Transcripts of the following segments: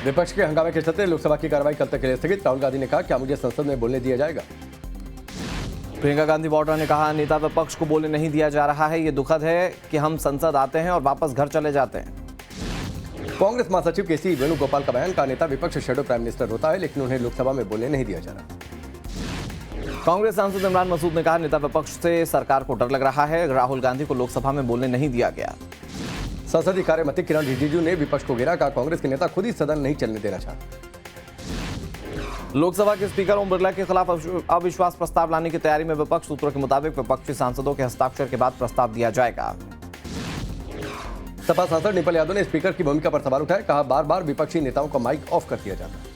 विपक्ष के हंगामे के चलते लोकसभा की कार्रवाई कल तक के लिए स्थगित। राहुल गांधी ने कहा क्या मुझे संसद में बोलने दिया जाएगा। प्रियंका गांधी वाड्रा ने कहा नेता विपक्ष को बोलने नहीं दिया जा रहा है। ये दुखद है कि हम संसद आते हैं और वापस घर चले जाते हैं। कांग्रेस महासचिव केसी वेणुगोपाल का बयान, कहा नेता विपक्ष शैडो प्राइम मिनिस्टर होता है लेकिन उन्हें लोकसभा में बोलने नहीं दिया जा रहा। कांग्रेस सांसद इमरान मसूद ने कहा नेता विपक्ष से सरकार को डर लग रहा है। राहुल गांधी को लोकसभा में बोलने नहीं दिया गया। संसदीय कार्य मंत्री किरण रिजिजू ने विपक्ष को घेरा, कहा कांग्रेस के नेता खुद ही सदन नहीं चलने देना चाहते। लोकसभा के स्पीकर ओम बिरला के खिलाफ अविश्वास प्रस्ताव लाने की तैयारी में विपक्ष। सूत्रों के मुताबिक विपक्षी सांसदों के हस्ताक्षर के बाद प्रस्ताव दिया जाएगा। सपा सांसद निपल यादव ने स्पीकर की भूमिका पर सवाल उठाया, कहा बार बार विपक्षी नेताओं का माइक ऑफ कर दिया जाता है।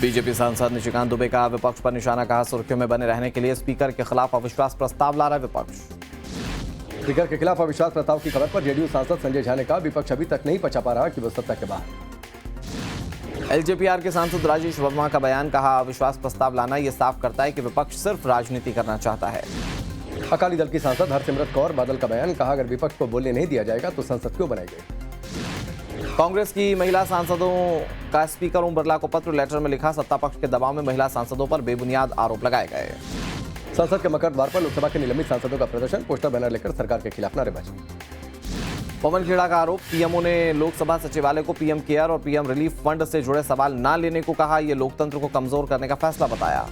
बीजेपी सांसद निशिकांत दुबे का विपक्ष पर निशाना, कहा सुर्खियों में बने रहने के लिए स्पीकर के खिलाफ अविश्वास प्रस्ताव ला रहा है विपक्ष। स्पीकर के खिलाफ अविश्वास प्रस्ताव की खबर पर जेडीयू सांसद संजय झा ने कहा विपक्ष अभी तक नहीं पचा पा रहा कि वो सत्ता के बाहर। एलजेपीआर के सांसद राजेश वर्मा का बयान, कहा अविश्वास प्रस्ताव लाना यह साफ करता है कि विपक्ष सिर्फ राजनीति करना चाहता है। अकाली दल की सांसद हरसिमरत कौर बादल का बयान, कहा अगर विपक्ष को बोलने नहीं दिया जाएगा तो संसद क्यों बनाई गई। कांग्रेस की महिला सांसदों का स्पीकर ओम बिरला को पत्र, लेटर में लिखा सत्ता पक्ष के दबाव में महिला सांसदों पर बेबुनियाद आरोप लगाए गए। संसद के मकर द्वार पर लोकसभा के निलंबित सांसदों का प्रदर्शन, पोस्टर बैनर लेकर सरकार के खिलाफ नारेबाजी। पवन खेड़ा का आरोप, पीएमओ ने लोकसभा सचिवालय को पीएम केयर और पीएम रिलीफ फंड से जुड़े सवाल न लेने को कहा। यह लोकतंत्र को कमजोर करने का फैसला बताया।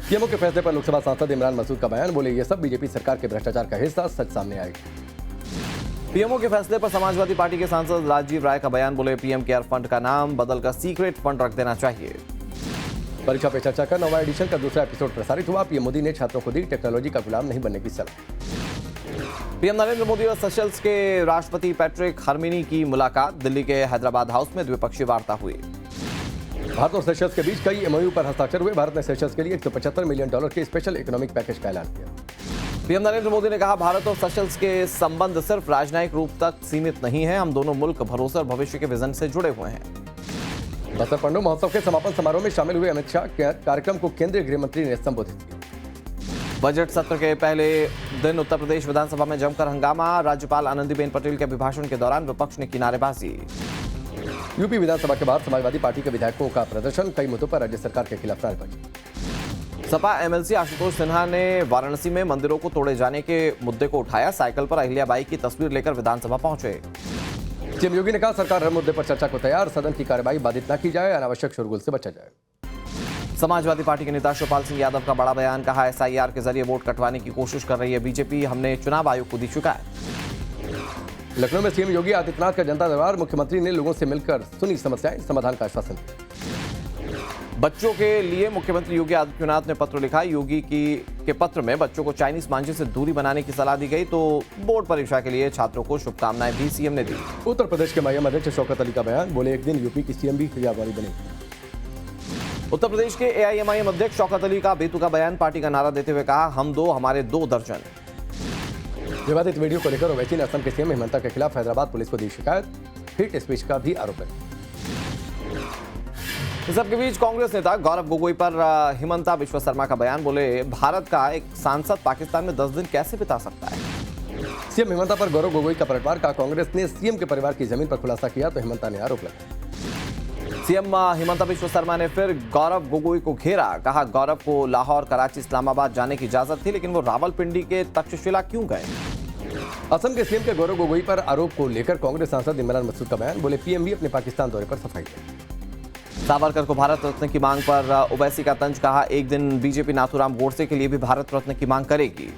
पीएमओ के फैसले पर लोकसभा सांसद इमरान मसूद का बयान, बोले ये सब बीजेपी सरकार के भ्रष्टाचार का हिस्सा, सच सामने आएगा। पीएमओ के फैसले पर समाजवादी पार्टी के सांसद राजीव राय का बयान, बोले पीएम केयर फंड का नाम बदलकर सीक्रेट फंड रख देना चाहिए। परीक्षा पे चर्चा का 9वां एडिशन का दूसरा एपिसोड प्रसारित हुआ। पीएम मोदी ने छात्रों को दी टेक्नोलॉजी का गुलाम नहीं बनने की सलाह। पीएम नरेंद्र मोदी और सेशल्स के राष्ट्रपति पैट्रिक हरमिनी की मुलाकात, दिल्ली के हैदराबाद हाउस में द्विपक्षीय वार्ता हुई। भारत और सेशल्स के बीच कई एमओयू पर हस्ताक्षर हुए। भारत ने सेशल्स के लिए $175 मिलियन के स्पेशल इकोनॉमिक पैकेज का ऐलान किया। पीएम नरेंद्र मोदी ने कहा भारत और सेशल्स के संबंध सिर्फ राजनयिक रूप तक सीमित नहीं है। हम दोनों मुल्क भरोसे और भविष्य के विजन से जुड़े हुए हैं। बसर पंडो महोत्सव के समापन समारोह में शामिल हुए अमित शाह के कार्यक्रम को केंद्रीय गृह मंत्री ने संबोधित किया। बजट सत्र के पहले दिन उत्तर प्रदेश विधानसभा में जमकर हंगामा। राज्यपाल आनंदीबेन पटेल के अभिभाषण के दौरान विपक्ष ने की नारेबाजी। यूपी विधानसभा के बाद समाजवादी पार्टी के विधायकों का प्रदर्शन, कई मुद्दों पर राज्य सरकार के खिलाफ नारेबाजी। सपा एमएलसी आशुतोष सिन्हा ने वाराणसी में मंदिरों को तोड़े जाने के मुद्दे को उठाया। साइकिल पर अहिल्याबाई की तस्वीर लेकर विधानसभा पहुंचे। सीएम योगी ने कहा सरकार हर मुद्दे पर चर्चा को तैयार, सदन की कार्यवाही बाधित न की जाए, अनावश्यक शोरगुल से बचा जाए। समाजवादी पार्टी के नेता शिवपाल सिंह यादव का बड़ा बयान, कहा एसआईआर के जरिए वोट कटवाने की कोशिश कर रही है बीजेपी। हमने चुनाव आयोग को दी शिकायत। लखनऊ में सीएम योगी आदित्यनाथ का जनता दरबार, मुख्यमंत्री ने लोगों से मिलकर सुनी समस्याएं, समाधान का आश्वासन दिया। बच्चों के लिए मुख्यमंत्री योगी आदित्यनाथ ने पत्र लिखा। योगी के पत्र में बच्चों को चाइनीज मांझे से दूरी बनाने की सलाह दी गई, तो बोर्ड परीक्षा के लिए छात्रों को शुभकामनाएं भी सीएम ने दी। उत्तर प्रदेश के मायाम अध्यक्ष शौकत अली का बयान, बोले एक दिन यूपी की सीएम भी हरियावाली बने। उत्तर प्रदेश के एआईएमआईएम अध्यक्ष शौकत अली का बेतुका बयान, पार्टी का नारा देते हुए कहा हम दो हमारे 2 दर्जन। विवादित वीडियो को लेकर ओवैसी ने असम के सीएम हेमंता के खिलाफ हैदराबाद पुलिस को दी शिकायत, हेट स्पीच का भी आरोप है। इस सबके बीच कांग्रेस नेता गौरव गोगोई पर हिमंता विश्व शर्मा का बयान, बोले भारत का एक सांसद पाकिस्तान में 10 दिन कैसे बिता सकता है। सीएम हिमंता पर गौरव गोगोई का पलटवार, का कांग्रेस ने सीएम के परिवार की जमीन पर खुलासा किया तो हिमंता ने आरोप लगाया। सीएम हिमंता विश्व शर्मा ने फिर गौरव गोगोई को घेरा, कहा गौरव को लाहौर, कराची, इस्लामाबाद जाने की इजाजत थी लेकिन वो रावलपिंडी के तक्षशिला क्यों गए। असम के सीएम के गौरव गोगोई पर आरोप को लेकर कांग्रेस सांसद इमरान मसूद का बयान, बोले पीएम भी अपने पाकिस्तान दौरे पर सफाई दे। सावरकर को भारत रत्न की मांग पर ओवैसी का तंज, कहा एक दिन बीजेपी नाथूराम गोडसे के लिए भी भारत रत्न की मांग करेगी।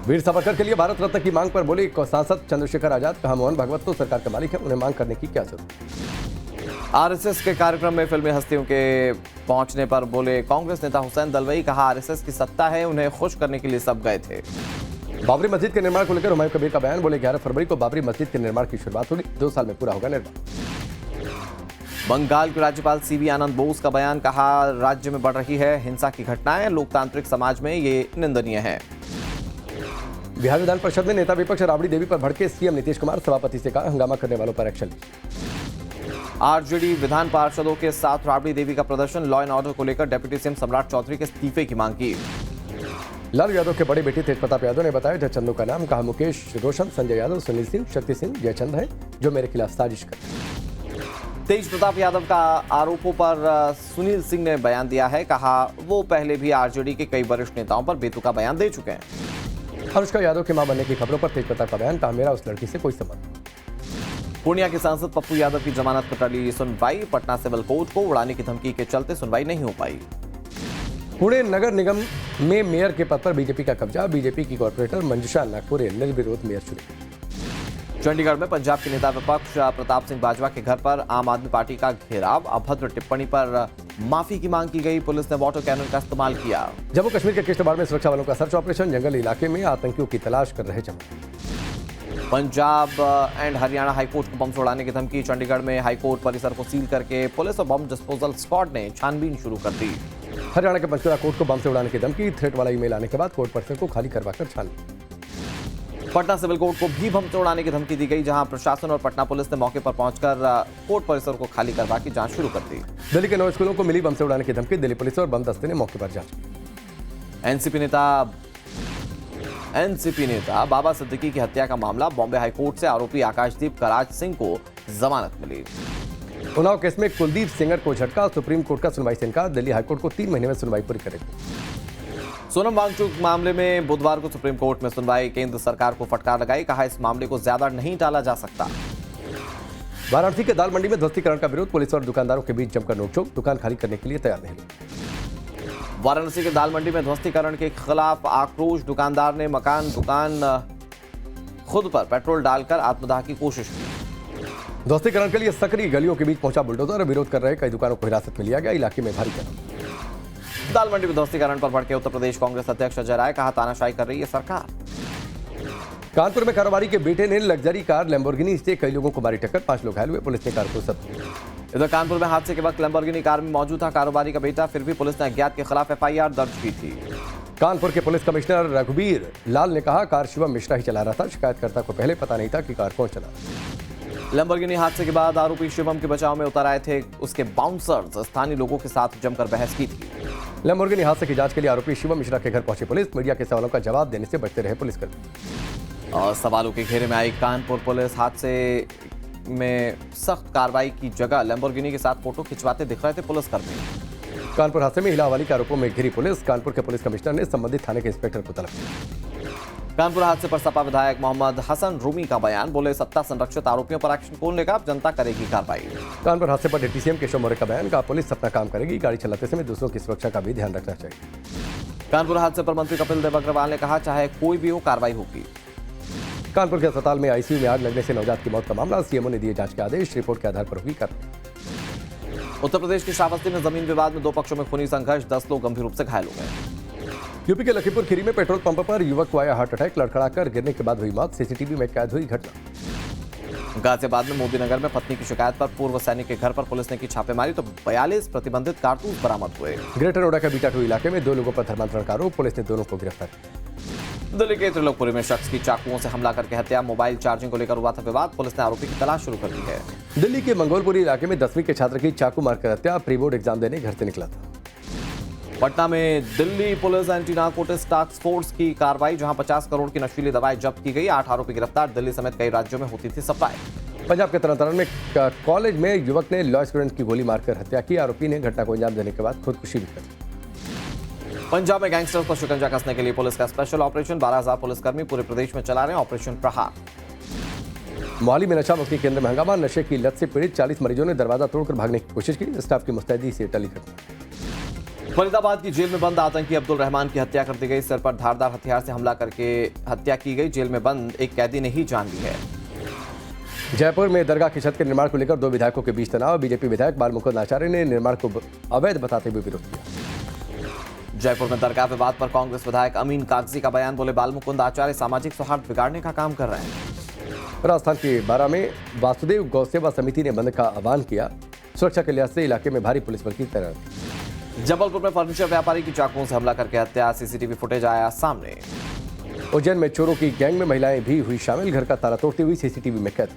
वीर सावरकर के लिए भारत रत्न की मांग पर बोले सांसद चंद्रशेखर आजाद, कहा मोहन भागवत तो सरकार के मालिक है, उन्हें मांग करने की क्या जरूरत। आरएसएस के कार्यक्रम में फिल्मी हस्तियों के पहुंचने पर बोले कांग्रेस नेता हुसैन दलवाई, कहा आरएसएस की सत्ता है, उन्हें खुश करने के लिए सब गए थे। बाबरी मस्जिद के निर्माण को लेकर हुमायूं कबीर का बयान, बोले 11 फरवरी को बाबरी मस्जिद के निर्माण की शुरुआत होगी, 2 साल में पूरा होगा निर्माण। बंगाल के राज्यपाल सीवी आनंद बोस का बयान, कहा राज्य में बढ़ रही है हिंसा की घटनाएं, लोकतांत्रिक समाज में ये निंदनीय है। बिहार विधान परिषद में नेता विपक्ष राबड़ी देवी पर भड़के सीएम नीतीश कुमार, सभापति से कहा हंगामा करने वालों पर एक्शन लीजिए। आरजेडी विधान पार्षदों के साथ राबड़ी देवी का प्रदर्शन, लॉ एंड ऑर्डर को लेकर डिप्टी सीएम सम्राट चौधरी के इस्तीफे की मांग की। लालू यादव के बड़े बेटे तेज प्रताप यादव ने बताया जयचंदों का नाम, कहा मुकेश रोशन, संजय यादव, सुनील सिंह, शक्ति सिंह, जयचंद है जो मेरे खिलाफ साजिश कर। तेज प्रताप यादव का आरोपों पर सुनील सिंह ने बयान दिया है। कहा वो पहले भी आरजेडी के कई वरिष्ठ नेताओं पर बेतुका बयान दे चुके हैं। अनुष्का यादव की मां बनने की खबरों पर तेज प्रताप का बयान, कहा मेरा उस लड़की से कोई संबंध नहीं। पूर्णिया के सांसद पप्पू यादव की जमानत पर टली सुनवाई। पटना सिविल कोर्ट को उड़ाने की धमकी के चलते सुनवाई नहीं हो पाई। पुणे नगर निगम में मेयर के पद पर बीजेपी का कब्जा। बीजेपी की कॉर्पोरेटर मंजुषा नागपुरे निर्विरोध मेयर चुनी। चंडीगढ़ में पंजाब के नेता विपक्ष प्रताप सिंह बाजवा के घर पर आम आदमी पार्टी का घेराव। अभद्र टिप्पणी पर माफी की मांग की गई। पुलिस ने वाटर कैनन का इस्तेमाल किया। जम्मू कश्मीर के किश्तवाड़ में सुरक्षा बलों का सर्च ऑपरेशन। जंगल इलाके में आतंकियों की तलाश कर रहे जवान। पंजाब एंड हरियाणा हाईकोर्ट को बम से उड़ाने की धमकी। चंडीगढ़ में हाईकोर्ट परिसर को सील करके पुलिस और बम डिस्पोजल स्क्वाड ने छानबीन शुरू कर दी। हरियाणा के पंचकुला कोर्ट को बम से उड़ाने की धमकी। थ्रेट वाला ईमेल आने के बाद कोर्ट परिसर को खाली करवाकर छानबीन। पटना सिविल कोर्ट को भी बम से उड़ाने की धमकी दी गई, जहां प्रशासन और पटना पुलिस ने मौके पर पहुंचकर कोर्ट परिसर को खाली करवा की जांच शुरू कर दी। दिल्ली के 9 स्कूलों को मिली बम से उड़ाने की धमकी। दिल्ली पुलिस और बम दस्ते ने मौके पर जांच की। एनसीपी नेता बाबा सिद्दीकी की हत्या का मामला। बॉम्बे हाईकोर्ट से आरोपी आकाशदीप कराज सिंह को जमानत मिली। उन्नाव केस में कुलदीप सेंगर को झटका। सुप्रीम कोर्ट का सुनवाई से इनकार। दिल्ली हाईकोर्ट को 3 महीने में सुनवाई पूरी करेगी। सोनम वांगचुक मामले में बुधवार को सुप्रीम कोर्ट में सुनवाई। केंद्र सरकार को फटकार लगाई। कहा इस मामले को ज्यादा नहीं टाला जा सकता। वाराणसी के दाल मंडी में ध्वस्तीकरण का विरोध। पुलिस और दुकानदारों के बीच जमकर नोकझोंक। दुकान खाली करने के लिए तैयार नहीं हुए। वाराणसी के दाल मंडी में ध्वस्तीकरण के खिलाफ आक्रोश। दुकानदार ने दुकान खुद पर पेट्रोल डालकर आत्मदाह की कोशिश की। ध्वस्तीकरण के लिए सकरी गलियों के बीच पहुंचा बुलडोजर। विरोध कर रहे कई दुकानों को हिरासत में लिया गया। इलाके में भारी कदम। दाल मंडी में ध्वस्तीकरण पर भड़के उत्तर प्रदेश कांग्रेस अध्यक्ष अजय राय। कहा तानाशाही कर रही है सरकार। कानपुर में कारोबारी के बेटे ने लग्जरी कार लैम्बोर्गिनी से कई लोगों को मारी टक्कर। 5 लोग घायल हुए। पुलिस ने कार को जब्त किया। इधर कानपुर में हादसे के वक्त लैम्बोर्गिनी कार में मौजूद था कारोबारी का बेटा, फिर भी पुलिस ने अज्ञात के खिलाफ एफआईआर दर्ज की थी। कानपुर के पुलिस कमिश्नर रघुबीर लाल ने कहा कार शिवम मिश्रा ही चला रहा था। शिकायतकर्ता को पहले पता नहीं था कि कार कौन चला। लैम्बोर्गिनी हादसे के बाद आरोपी शिवम के बचाव में उतर आए थे। उसके बाउंसर्स स्थानीय लोगों के साथ जमकर बहस की थी। लैम्बोर्गिनी हादसे की जांच के लिए आरोपी शिवम मिश्रा के घर पहुंची पुलिस। मीडिया के सवालों का जवाब देने से बचते रहे पुलिसकर्मी। और सवालों के घेरे में आई कानपुर पुलिस। हादसे में सख्त कार्रवाई की जगह लैम्बोर्गिनी के साथ फोटो खिंचवाते दिख रहे थे पुलिसकर्मी। कानपुर हादसे में हिलावाली के आरोपों में घिरी पुलिस। कानपुर के पुलिस कमिश्नर ने संबंधित थाने के इंस्पेक्टर को तलब किया। कानपुर हादसे पर सपा विधायक मोहम्मद हसन रूमी का बयान। बोले सत्ता संरक्षित आरोपियों पर एक्शन कौन लेगा, अब जनता करेगी कार्रवाई। कानपुर हादसे पर डिप्टी सीएम केशव मौर्य का बयान। कहा पुलिस अपना काम करेगी। गाड़ी चलाते समय दूसरों की सुरक्षा का भी ध्यान रखना चाहिए। कानपुर हादसे पर मंत्री कपिल देव अग्रवाल ने कहा चाहे कोई भी हो कार्रवाई होगी। कानपुर के अस्पताल में आईसीयू में आग लगने से नवजात की मौत का मामला। सीएमओ ने दिए जांच के आदेश। रिपोर्ट के आधार पर होगी कार्रवाई। उत्तर प्रदेश की श्रावस्ती में जमीन विवाद में 2 पक्षों में खूनी संघर्ष। 10 लोग गंभीर रूप से घायल हो गए। यूपी के लखीमपुर खीरी में पेट्रोल पंप पर युवक को आया हार्ट अटैक। लड़खड़ाकर गिरने के बाद हुई मौत। सीसीटीवी में कैद हुई घटना। गाजियाबाद में मोदीनगर में पत्नी की शिकायत पर पूर्व सैनिक के घर पर पुलिस ने की छापेमारी तो 42 प्रतिबंधित कारतूस बरामद हुए। ग्रेटर नोएडा के बीटा 2 इलाके में 2 लोगों पर धर्मांतरण का आरोप। पुलिस ने दोनों को गिरफ्तार किया। दिल्ली के त्रिलोकपुरी में शख्स की चाकुओं से हमला करके हत्या। मोबाइल चार्जिंग को लेकर हुआ था विवाद। पुलिस ने आरोपी की तलाश शुरू कर दी है। दिल्ली के मंगोलपुरी इलाके में 10वीं के छात्र की चाकू मारकर हत्या। प्री बोर्ड एग्जाम देने घर से निकला था। पटना में Delhi police anti narcotics task force की कार्रवाई, जहां 50 करोड़ की नशीली दवाएं जब्त की गई। 8 आरोपी गिरफ्तार। दिल्ली समेत कई राज्यों में होती थी सप्लाई। पंजाब के तरन में कॉलेज में युवक ने लॉ स्टूडेंट की गोली मारकर हत्या की। आरोपी ने घटना को अंजाम देने के बाद खुदकुशी भी कर। पंजाब में गैंगस्टर्स पर शिकंजा कसने के लिए पुलिस का स्पेशल ऑपरेशन। 12,000 पुलिसकर्मी पूरे प्रदेश में चला रहे हैं ऑपरेशन प्रहार। मोहाली में नशा मुक्ति केंद्र में हंगामा। नशे की लत से पीड़ित 40 मरीजों ने दरवाजा तोड़कर भागने की कोशिश की। स्टाफ की मुस्तैदी से टली घटना। फरीदाबाद की जेल में बंद आतंकी अब्दुल रहमान की हत्या कर दी गई। सिर पर धारदार हथियार से हमला करके हत्या की गई। जेल में बंद एक कैदी ने ही जान ली है। जयपुर में दरगाह की छत के निर्माण को लेकर 2 विधायकों के बीच तनाव। बीजेपी विधायक बालमुकुंद आचार्य ने निर्माण को अवैध बताते हुए विरोध किया। जयपुर में दरगाह विवाद पर कांग्रेस विधायक अमीन कागजी का बयान। बोले बालमुकुंद आचार्य सामाजिक सौहार्द बिगाड़ने का काम कर रहे हैं। राजस्थान के बारा में वासुदेव गौ सेवा समिति ने बंद का आह्वान किया। सुरक्षा के लिहाज से इलाके में भारी पुलिस बल की तैनाती। जबलपुर में फर्नीचर व्यापारी की चाकुओं से हमला करके हत्या। सीसीटीवी फुटेज आया सामने। उज्जैन में चोरों की गैंग में महिलाएं भी हुई शामिल। घर का ताला तोड़ती हुई सीसीटीवी में कैद।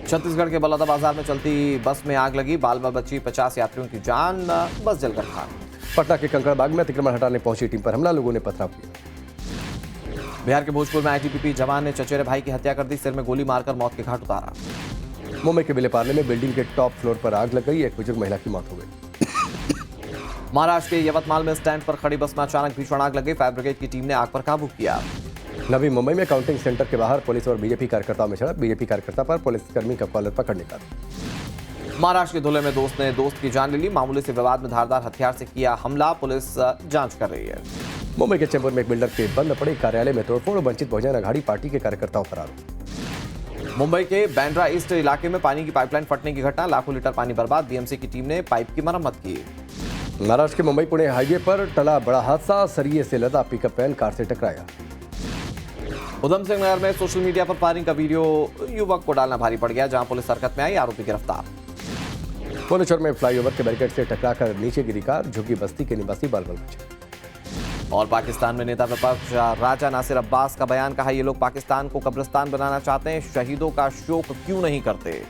छत्तीसगढ़ के बलौदा बाजार में चलती बस में आग लगी। बाल बाल बची 50 यात्रियों की जान। बस जलकर खाक। पटना के कंकड़बाग में अतिक्रमण हटाने पहुंची टीम पर हमला। लोगों ने पथराव किया। बिहार के भोजपुर में आईटीबीपी जवान ने चचेरे भाई की हत्या कर दी। सिर में गोली मारकर मौत के घाट उतारा। मुंबई के विलेपार्ले में बिल्डिंग के टॉप फ्लोर पर आग लग गई, एक बुजुर्ग महिला की मौत हो गई। महाराष्ट्र के यवतमाल में स्टैंड पर खड़ी बस में अचानक भीषण आग लग गई, फायर ब्रिगेड की टीम ने आग पर काबू किया। नवी मुंबई में काउंटिंग सेंटर के बाहर पुलिस और बीजेपी कार्यकर्ताओं में झड़प, बीजेपी कार्यकर्ता पर पुलिसकर्मी का कॉलर पकड़ने का। महाराष्ट्र के धुले में दोस्त ने दोस्त की जान ले ली, मामूली से विवाद में धारदार हथियार से किया हमला, पुलिस जांच कर रही है। मुंबई के चेंबूर में एक बिल्डर के बंद पड़े कार्यालय में तोड़फोड़, वंचित बहुजन अघाड़ी पार्टी के कार्यकर्ताओं पर आरोप। मुंबई के बैंड्रा ईस्ट इलाके में पानी की पाइपलाइन फटने की घटना, लाखों लीटर पानी बर्बाद, बीएमसी की टीम ने पाइप की मरम्मत की। महाराष्ट्र के मुंबई पुणे हाईवे पर टला बड़ा हादसा, सरिये से लदा पिकअप वैन कार से टकराया। उधम सिंह नगर में सोशल मीडिया पर फायरिंग का वीडियो युवक को डालना भारी पड़ गया, जहां पुलिस हरकत में आई, आरोपी गिरफ्तार। भुवनेश्वर में फ्लाईओवर के बैरिकेड से टकराकर नीचे गिरी कार, झुग्गी बस्ती के निवासी बाल बाल बचे। और पाकिस्तान में नेता विपक्ष राजा नासिर अब्बास का बयान, कहा ये लोग पाकिस्तान को कब्रिस्तान बनाना चाहते हैं, शहीदों का शोक क्यों नहीं करते।